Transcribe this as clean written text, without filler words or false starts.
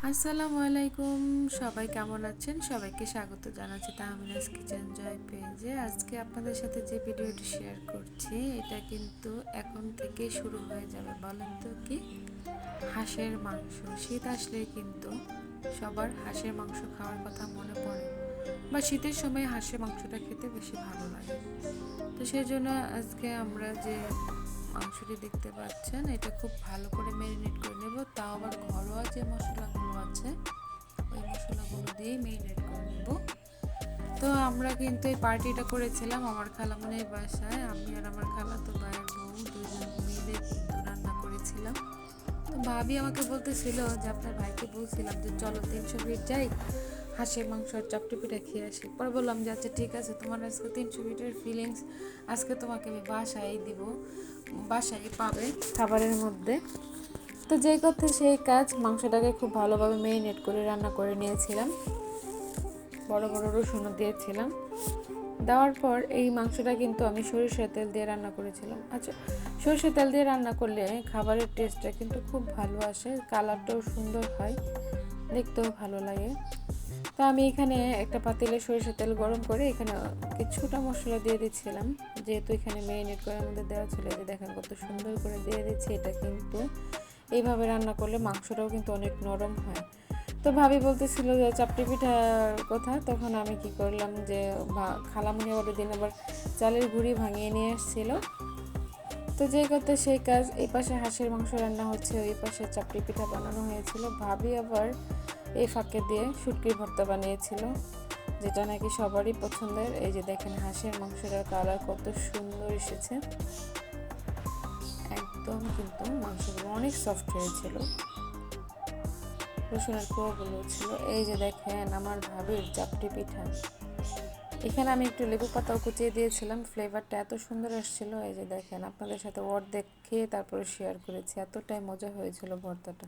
আসসালামু আলাইকুম। সবাই কেমন আছেন? সবাইকে স্বাগত জানাচ্ছি তাহমিনাস কিচেন জয় পেজে। আজকে আপনাদের সাথে যে ভিডিওটি শেয়ার করছি এটা কিন্তু এখন থেকে শুরু হয়ে যাবে। বলেন তো কি? হাঁসের মাংস। শীত আসলেই কিন্তু সবার হাঁসের মাংস খাওয়ার কথা মনে পড়ে, বা শীতের সময় হাঁসের মাংসটা খেতে বেশি ভালো লাগে। তো সেই জন্য আজকে আমরা যে মাংসটি দেখতে পাচ্ছেন এটা খুব ভালো করে ম্যারিনেট করে নেব, তাও আবার ঘরোয়া যে মশলাগুলো আছে ওই মশলাগুলো দিয়েই ম্যারিনেট করে নেব। তো আমরা কিন্তু এই পার্টিটা করেছিলাম আমার খালামণির বাসায়। আমি আর আমার খালাতো ভাইয়ের বউ দুজন মিলে কিন্তু রান্না করেছিলাম। তো ভাবি আমাকে বলতেছিল যে আপনার ভাইকে বলছিলাম যে চলো 300 ফিট যাই, হাঁসের মাংস আর চাপটি পিঠা খেয়ে আসি। পরে বললাম যে আচ্ছা ঠিক আছে, তোমার আজকে 300 ফিটের ফিলিংস আজকে তোমাকে আমি বাসায় দিব, বাসায় পাবে খাবারের মধ্যে। তো যেই কথা সেই কাজ, মাংসটাকে খুব ভালোভাবে ম্যারিনেট করে রান্না করে নিয়েছিলাম, বড় বড় রসুনও দিয়েছিলাম। দেওয়ার পর এই মাংসটা কিন্তু আমি সরিষার তেল দিয়ে রান্না করেছিলাম। আচ্ছা, সরিষার তেল দিয়ে রান্না করলে খাবারের টেস্টটা কিন্তু খুব ভালো আসে, কালারটাও সুন্দর হয়, দেখতেও ভালো লাগে। তো আমি এখানে একটা পাতিলে সরিষার তেল গরম করে এখানে কিছুটা মশলা দিয়ে দিচ্ছিলাম, যেহেতু এখানে ম্যারিনেট করার মধ্যে দেওয়া ছিল। যে দেখেন কত সুন্দর করে দিয়ে দিচ্ছি। এটা কিন্তু এইভাবে রান্না করলে মাংসটাও কিন্তু অনেক নরম হয়। তো ভাবি বলতেছিল যে চাপটি পিঠার কথা, তখন আমি কি করলাম যে খালামুনি আবার দিন আবার চালের গুঁড়ি ভাঙিয়ে নিয়ে আসছিল। তো যে কথা সেই কাজ, এই পাশে হাঁসের মাংস রান্না হচ্ছে, ওই পাশে চাপটি পিঠা বানানো হয়েছিল। ভাবি আবার এই ফাঁকে দিয়ে শুটকির ভর্তা বানিয়েছিল, যেটা নাকি সবারই পছন্দের। এই যে দেখেন হাঁসের মাংসটার কালার কত সুন্দর এসেছে, একদম কিন্তু মাংসগুলো অনেক সফট হয়েছিল, রসুনের কোয়াগুলো ছিল। এই যে দেখেন আমার ভাবির চাপটি পিঠা, এখানে আমি একটু লেবু পাতাও কুচিয়ে দিয়েছিলাম, ফ্লেভারটা এত সুন্দর আসছিল। এই যে দেখেন আপনাদের সাথে অর্ধেক খেয়ে তারপরে শেয়ার করেছি, এতটাই মজা হয়েছিল ভর্তাটা।